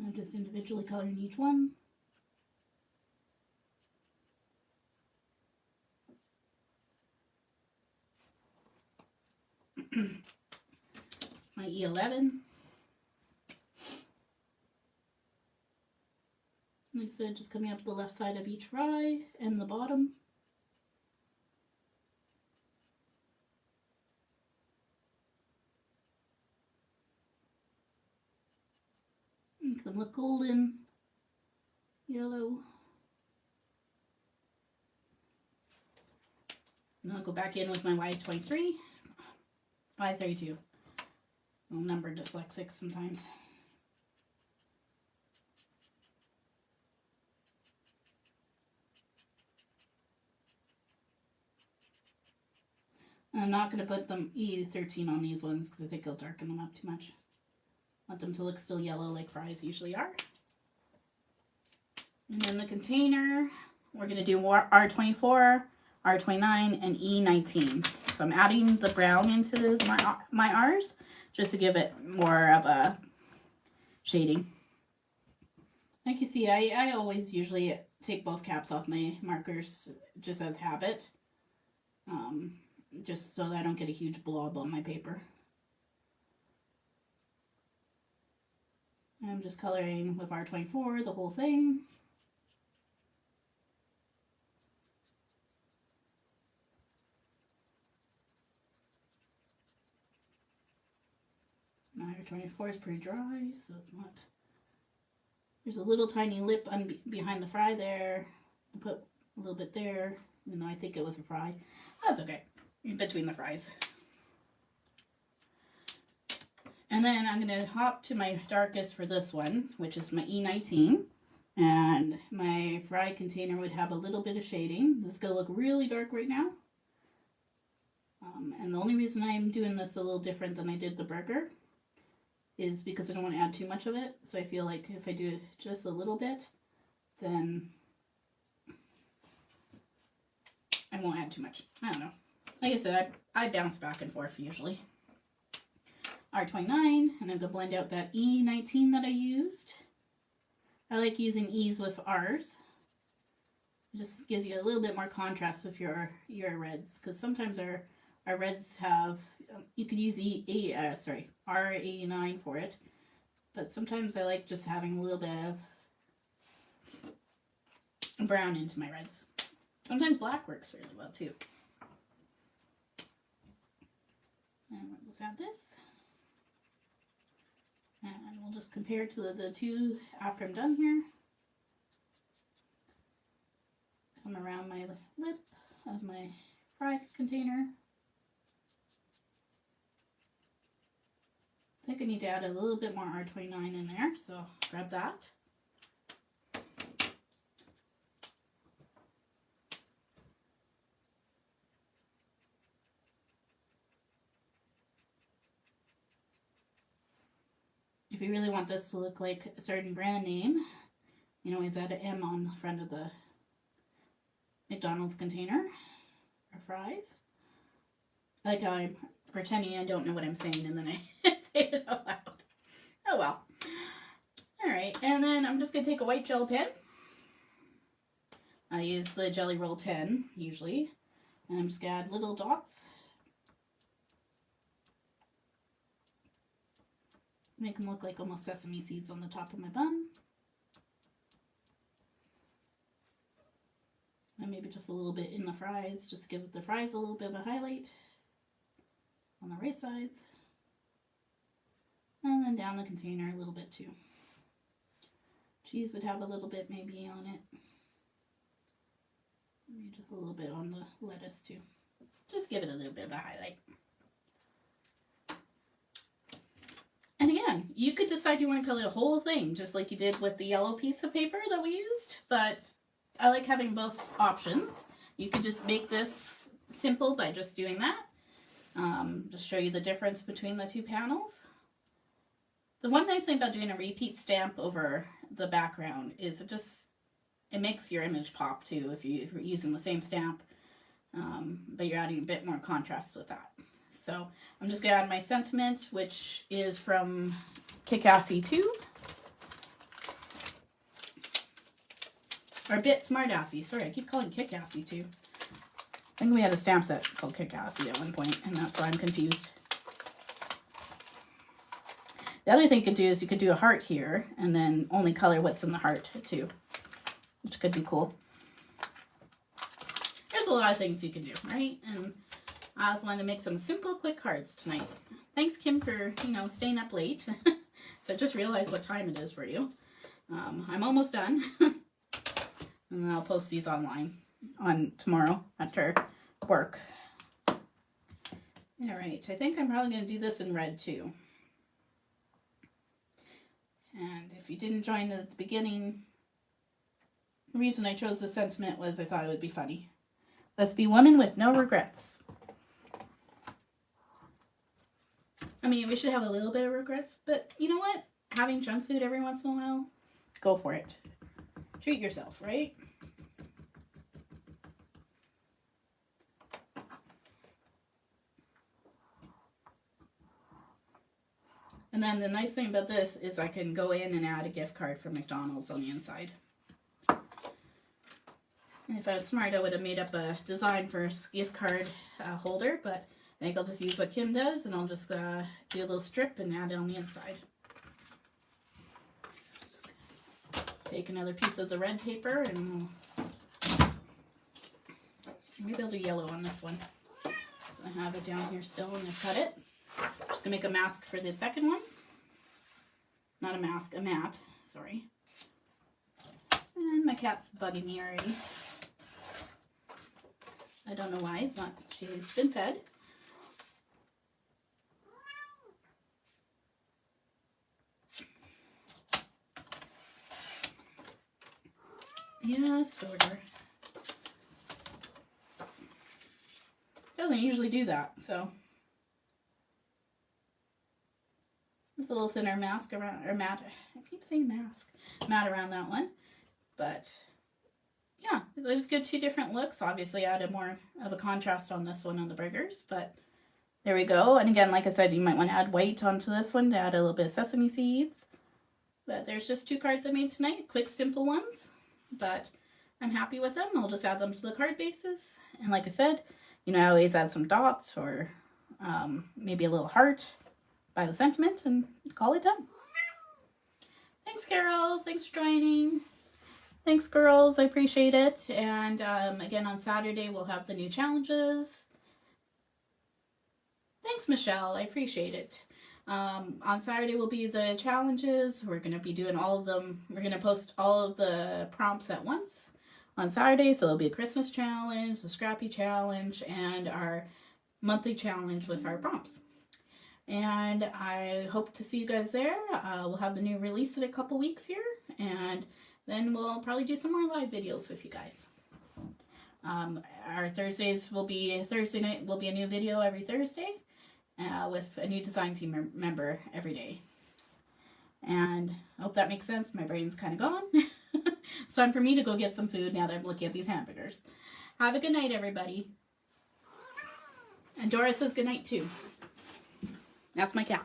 I'm just individually coloring each one. My E11. Like I said, just coming up the left side of each fry and the bottom. Make them look golden, yellow. And I'll go back in with my Y23, Y32. Little number dyslexic sometimes. And I'm not going to put them E13 on these ones because I think it'll darken them up too much. Want them to look still yellow like fries usually are. And then the container, we're going to do R24, R29, and E19. So I'm adding the brown into my R's just to give it more of a shading. Like you see, I always usually take both caps off my markers just as habit. Just so that I don't get a huge blob on my paper. I'm just coloring with R24 the whole thing. Now R24 is pretty dry, so it's not. There's a little tiny lip behind the fry there. I put a little bit there, even though I think it was a fry. That's okay. In between the fries. And then I'm going to hop to my darkest for this one, which is my E19. And my fry container would have a little bit of shading. This is going to look really dark right now. And the only reason I'm doing this a little different than I did the burger is because I don't want to add too much of it. So I feel like if I do just a little bit, then I won't add too much. I don't know. Like I said, I bounce back and forth usually. R29, and I'm going to blend out that E19 that I used. I like using E's with R's. It just gives you a little bit more contrast with your reds, because sometimes our reds have, you could use R89 for it, but sometimes I like just having a little bit of brown into my reds. Sometimes black works fairly well too. And let's add this. And we'll just compare to the two after I'm done here. Come around my lip of my fry container. I think I need to add a little bit more R29 in there, so grab that. If you really want this to look like a certain brand name, you can always add an M on the front of the McDonald's container or fries. I like how I'm pretending I don't know what I'm saying and then I say it out loud. Oh well. Alright, and then I'm just going to take a white gel pen. I use the Jelly Roll 10 usually. And I'm just going to add little dots. Make them look like almost sesame seeds on the top of my bun. And maybe just a little bit in the fries, just to give the fries a little bit of a highlight on the right sides. And then down the container a little bit too. Cheese would have a little bit maybe on it. Maybe just a little bit on the lettuce too. Just give it a little bit of a highlight. And again, you could decide you want to color the whole thing, just like you did with the yellow piece of paper that we used, but I like having both options. You could just make this simple by just doing that. Just show you the difference between the two panels. The one nice thing about doing a repeat stamp over the background is it makes your image pop too if you're using the same stamp, but you're adding a bit more contrast with that. So I'm just going to add my sentiment, which is from Kick-Assy 2. Or Bit Smart-Assy. Sorry, I keep calling Kick-Assy 2. I think we had a stamp set called Kick-Assy at one point, and that's why I'm confused. The other thing you could do is you could do a heart here, and then only color what's in the heart too, which could be cool. There's a lot of things you can do, right? And I just wanted to make some simple, quick hearts tonight. Thanks, Kim, for, staying up late. So I just realized what time it is for you. I'm almost done. And then I'll post these online on tomorrow after work. All right, I think I'm probably going to do this in red too. And if you didn't join at the beginning, the reason I chose the sentiment was I thought it would be funny. Let's be women with no regrets. I mean, we should have a little bit of regrets, but you know what? Having junk food every once in a while, go for it. Treat yourself, right? And then the nice thing about this is I can go in and add a gift card for McDonald's on the inside. And if I was smart, I would have made up a design for a gift card holder, but I think I'll just use what Kim does, and I'll just do a little strip and add it on the inside. Just take another piece of the red paper, and maybe I'll do yellow on this one. So I have it down here still, and I've cut it. I'm just going to make a mask for the second one. Not a mask, a mat, sorry. And my cat's bugging me already. I don't know why, she's been fed. Yes, order. Doesn't usually do that, so. It's a little thinner mask around, or mat. I keep saying mask. Mat around that one. But, yeah, they just give two different looks. Obviously, I added more of a contrast on this one on the burgers, but there we go. And again, like I said, you might want to add white onto this one to add a little bit of sesame seeds. But there's just two cards I made tonight. Quick, simple ones. But I'm happy with them. I'll just add them to the card bases. And like I said, I always add some dots or maybe a little heart by the sentiment and call it done. Thanks, Carol. Thanks for joining. Thanks, girls. I appreciate it. And again, on Saturday, we'll have the new challenges. Thanks, Michelle. I appreciate it. On Saturday will be the challenges. We're going to be doing all of them. We're going to post all of the prompts at once on Saturday. So there'll be a Christmas challenge, the Scrappy challenge, and our monthly challenge with our prompts. And I hope to see you guys there. We'll have the new release in a couple weeks here. And then we'll probably do some more live videos with you guys. Our Thursdays will be, Thursday night will be a new video every Thursday. With a new design team member every day. And I hope that makes sense. My brain's kind of gone. It's time for me to go get some food now that I'm looking at these hamburgers. Have a good night, everybody. And Dora says good night too. That's my cat.